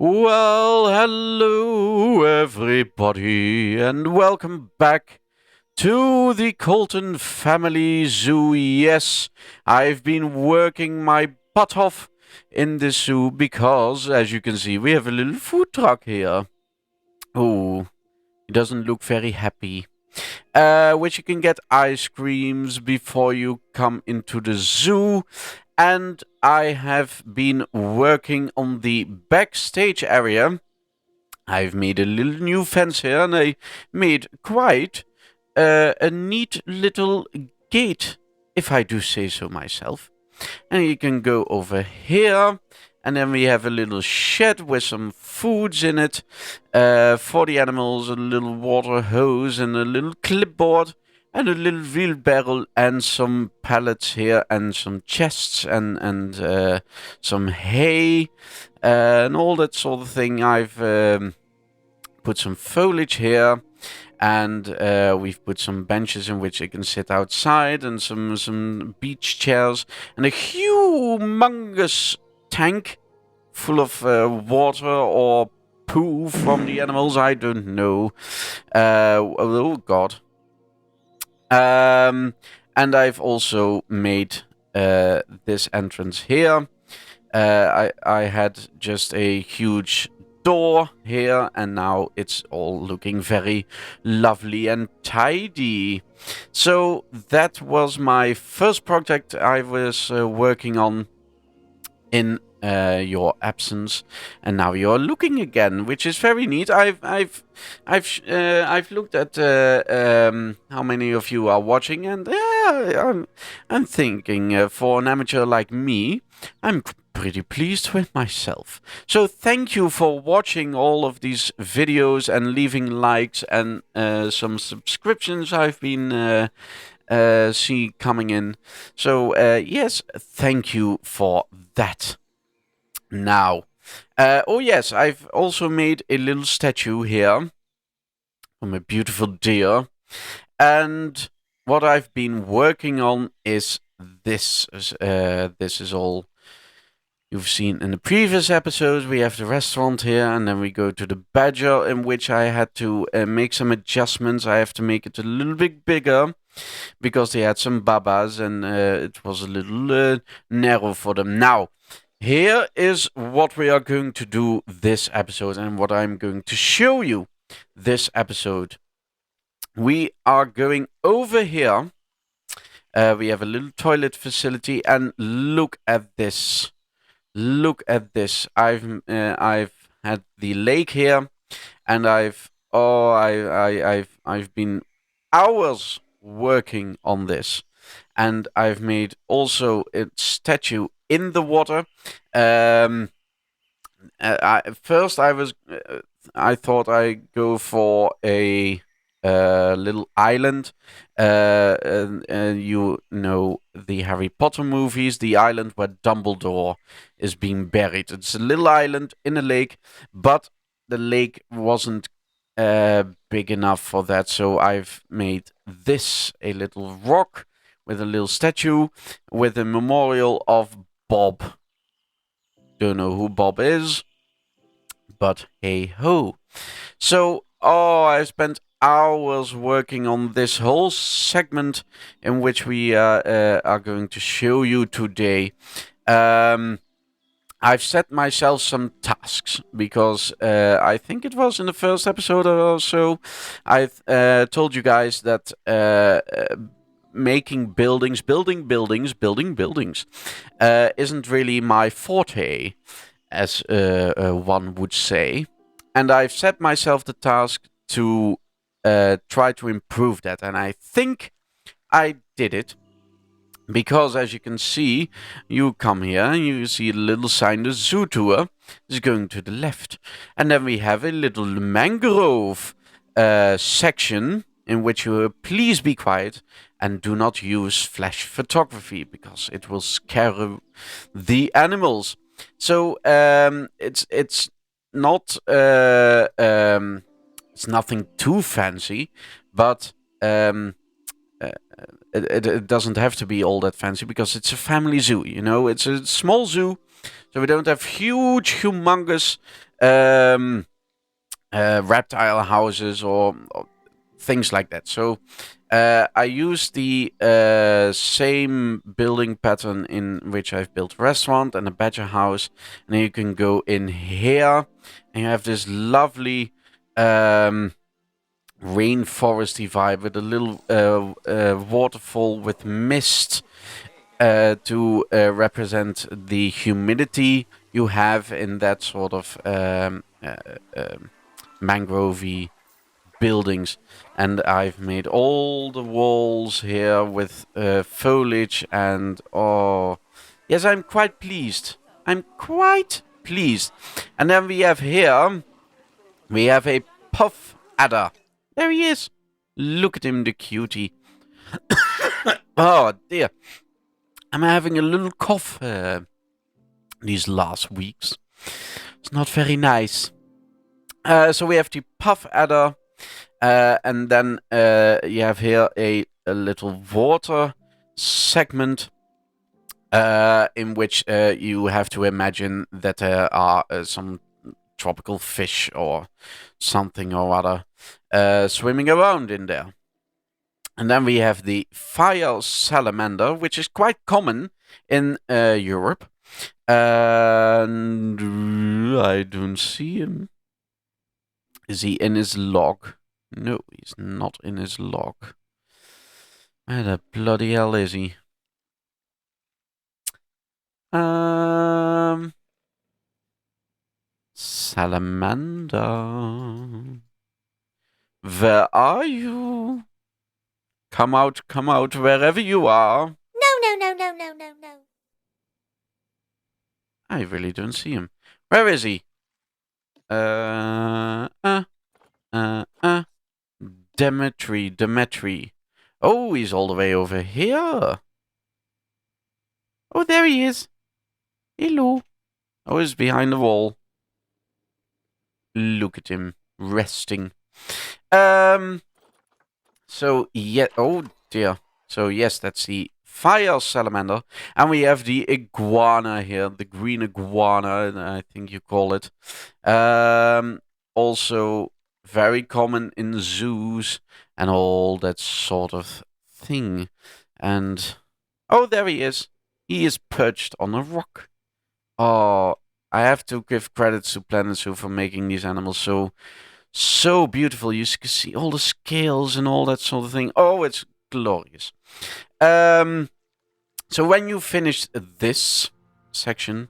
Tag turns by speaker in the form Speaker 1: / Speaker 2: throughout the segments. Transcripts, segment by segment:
Speaker 1: Well, hello everybody, and welcome back to the Colton Family Zoo. Yes, I've been working my butt off in this zoo because, as you can see, we have a little food truck here. Oh, he doesn't look very happy. Which you can get ice creams before you come into the zoo. And I have been working on the backstage area. I've made a little new fence here, and I made quite a neat little gate, if I do say so myself. And you can go over here, and then we have a little shed with some foods in it for the animals, a little water hose, and a little clipboard, and a little wheelbarrow, and some pallets here, and some chests, and some hay, and all that sort of thing. I've put some foliage here, and we've put some benches in which they can sit outside, and some beach chairs, and a humongous tank full of water or poo from the animals. I don't know. Oh God. And I've also made this entrance here. I had just a huge door here, and now it's all looking very lovely and tidy. So that was my first project I was working on in your absence, and now you're looking again, which is very neat. I've looked at how many of you are watching, and I'm thinking for an amateur like me, I'm pretty pleased with myself. So thank you for watching all of these videos and leaving likes and some subscriptions I've been see coming in. So yes, thank you for that. Now, oh yes, I've also made a little statue here from a beautiful deer, and what I've been working on is this. This is all you've seen in the previous episodes. We have the restaurant here, and then we go to the badger, in which I had to make some adjustments. I have to make it a little bit bigger because they had some babas, and it was a little narrow for them. Now, here is what we are going to do this episode, and what I'm going to show you this episode. We are going over here. We have a little toilet facility, and look at this. Look at this. I've had the lake here, and I've been hours working on this, and I've made also a statue in the water. First, I thought I'd go for a little island. You know the Harry Potter movies, the island where Dumbledore is being buried. It's a little island in a lake, but the lake wasn't big enough for that, so I've made this a little rock with a little statue with a memorial of Bob. Don't know who Bob is, but hey ho. So, I spent hours working on this whole segment in which we are going to show you today. I've set myself some tasks because I think it was in the first episode or so, I told you guys that making building buildings isn't really my forte, as one would say. And I've set myself the task to try to improve that. And I think I did it. Because, as you can see, you come here and you see a little sign, the zoo tour is going to the left. And then we have a little mangrove section in which you please be quiet and do not use flash photography because it will scare the animals. So it's not it's nothing too fancy, but it doesn't have to be all that fancy because it's a family zoo, you know. It's a small zoo, so we don't have huge, humongous um, reptile houses or things like that. So I use the same building pattern in which I've built a restaurant and a badger house. And then you can go in here and you have this lovely rainforesty vibe with a little waterfall with mist to represent the humidity you have in that sort of mangrovey buildings. And I've made all the walls here with foliage and oh yes, I'm quite pleased. I'm quite pleased. And then we have here, we have a puff adder. There he is. Look at him, the cutie. Oh dear. I'm having a little cough these last weeks. It's not very nice. So we have the puff adder. And then you have here a little water segment in which you have to imagine that there are some tropical fish or something or other swimming around in there. And then we have the fire salamander, which is quite common in Europe. And I don't see him. Is he in his log? No, he's not in his log. Where the bloody hell is he? Salamander. Where are you? Come out, wherever you are.
Speaker 2: No.
Speaker 1: I really don't see him. Where is he? Demetri. Oh, he's all the way over here. Oh, there he is. Hello. Oh, he's behind the wall. Look at him, resting. So, yeah, oh dear. So, yes, that's the fire salamander. And we have the iguana here, the green iguana, I think you call it. Also very common in zoos and all that sort of thing. And, oh, there he is. He is perched on a rock. Oh, I have to give credits to Planet Zoo for making these animals so beautiful. You can see all the scales and all that sort of thing. Oh, it's glorious. So when you finish this section,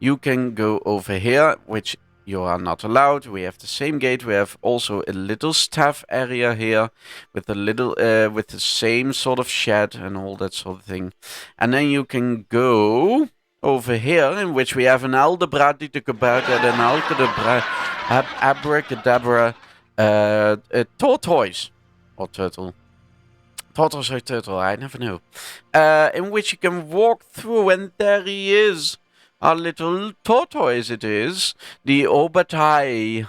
Speaker 1: you can go over here, which you are not allowed. We have the same gate. We have also a little staff area here with a little, with the same sort of shed and all that sort of thing. And then you can go over here, in which we have an abracadabra tortoise or turtle. Tortoise or turtle, I never know. In which you can walk through, and there he is. Our little tortoise it is. The Obatai.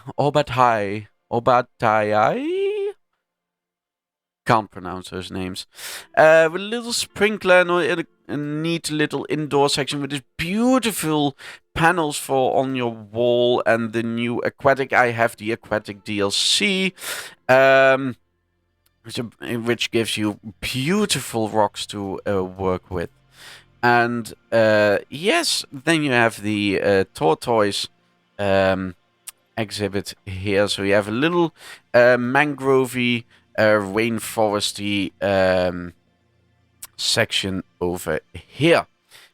Speaker 1: Can't pronounce those names. With a little sprinkler and a neat little indoor section with these beautiful panels for on your wall, and the new aquatic. I have the aquatic DLC. Which gives you beautiful rocks to work with. And yes, then you have the tortoise exhibit here. So you have a little mangrovey, rainforesty section over here.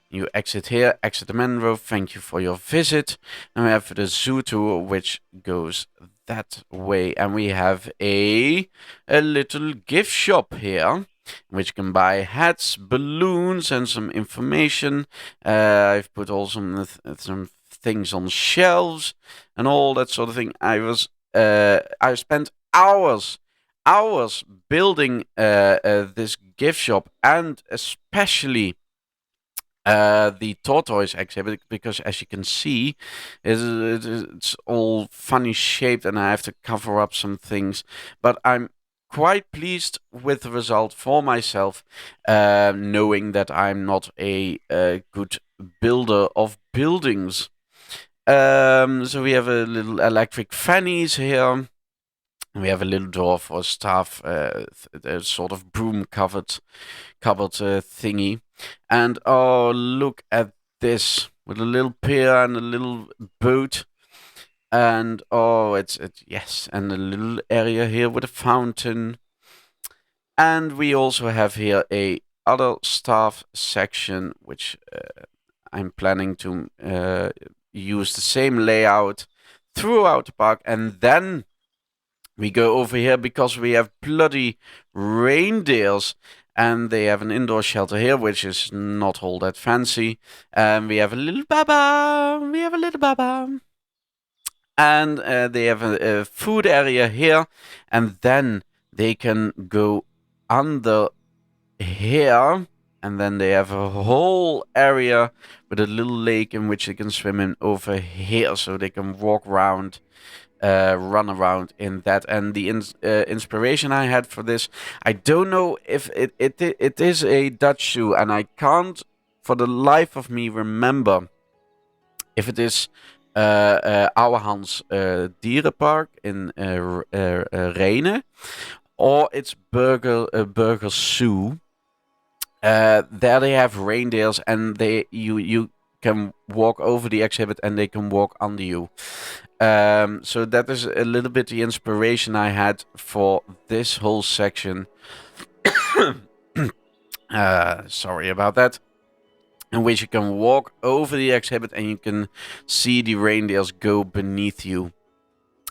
Speaker 1: You exit here, exit the mangrove. Thank you for your visit. And we have the zoo tour, which goes that way. And we have a little gift shop here, which can buy hats, balloons, and some information. I've put all some things on shelves and all that sort of thing. I spent hours building this gift shop, and especially the tortoise exhibit, because as you can see, it's all funny shaped and I have to cover up some things. But I'm quite pleased with the result for myself, knowing that I'm not a good builder of buildings. So we have a little electric fannies here. We have a little door for staff, a sort of broom cupboard thingy. And oh, look at this with a little pier and a little boat. And oh, yes, and a little area here with a fountain. And we also have here a other staff section, which I'm planning to use the same layout throughout the park. And then we go over here because we have bloody reindeers. And they have an indoor shelter here, which is not all that fancy. And we have a little baba. We have a little baba. And they have a food area here. And then they can go under here. And then they have a whole area with a little lake in which they can swim in over here. So they can walk around, run around in that. And the inspiration I had for this, I don't know if it is a Dutch zoo. And I can't for the life of me remember if it is Ouwehands Dierenpark in Renen, or it's Burger Zoo. There they have reindeers, and you can walk over the exhibit, and they can walk under you. So that is a little bit the inspiration I had for this whole section. Sorry about that. In which you can walk over the exhibit and you can see the reindeers go beneath you.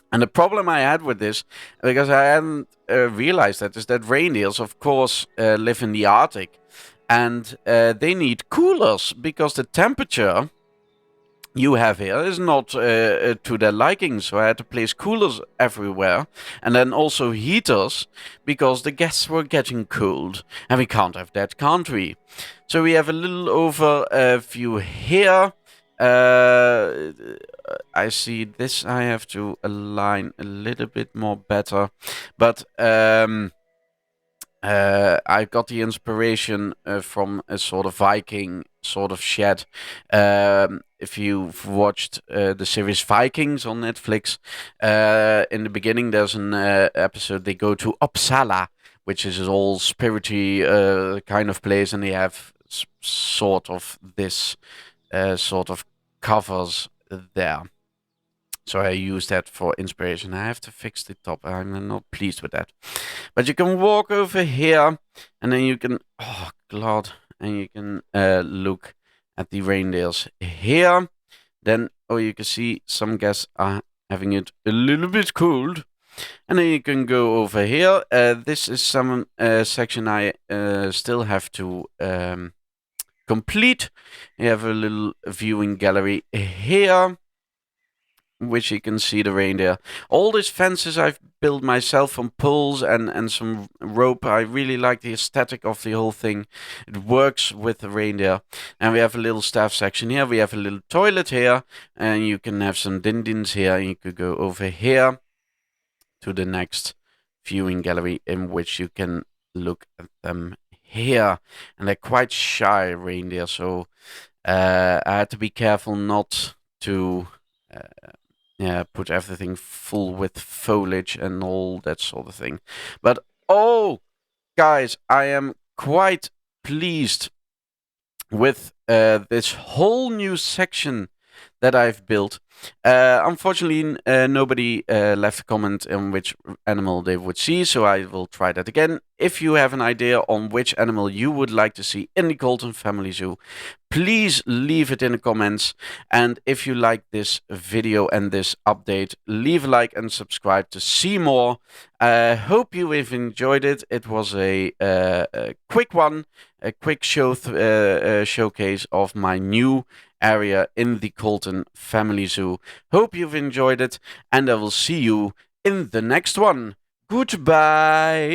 Speaker 1: And the problem I had with this, because I hadn't realized that, is that reindeers, of course, live in the Arctic. And they need coolers, because the temperature you have here is not to their liking. So I had to place coolers everywhere. And then also heaters, because the guests were getting cold. And we can't have that, can't we? So we have a little overview here. I see this. I have to align a little bit more better. But I got the inspiration from a sort of Viking sort of shed. If you've watched the series Vikings on Netflix, in the beginning there's an episode they go to Uppsala, which is an all spirity kind of place, and they have sort of this sort of covers there. So I use that for inspiration. I have to fix the top. I'm not pleased with that. But you can walk over here, and then you can, oh God, and you can look at the reindeers here. Then, oh, you can see some guests are having it a little bit cold. And then you can go over here. This is some section I still have to complete. You have a little viewing gallery here, which you can see the reindeer. All these fences I've built myself from poles and some rope. I really like the aesthetic of the whole thing. It works with the reindeer. And we have a little staff section here. We have a little toilet here. And you can have some din-dins here. And you could go over here to the next viewing gallery, in which you can look at them here. And they're quite shy reindeer. So I had to be careful not to put everything full with foliage and all that sort of thing. But oh, guys, I am quite pleased with this whole new section that I've built. Unfortunately, nobody left a comment on which animal they would see, so I will try that again. If you have an idea on which animal you would like to see in the Colton Family Zoo, please leave it in the comments. And if you like this video and this update, leave a like and subscribe to see more. Hope you have enjoyed it. It was a quick one, a quick showcase of my new area in the Colton Family Zoo. Hope you've enjoyed it, and I will see you in the next one. Goodbye.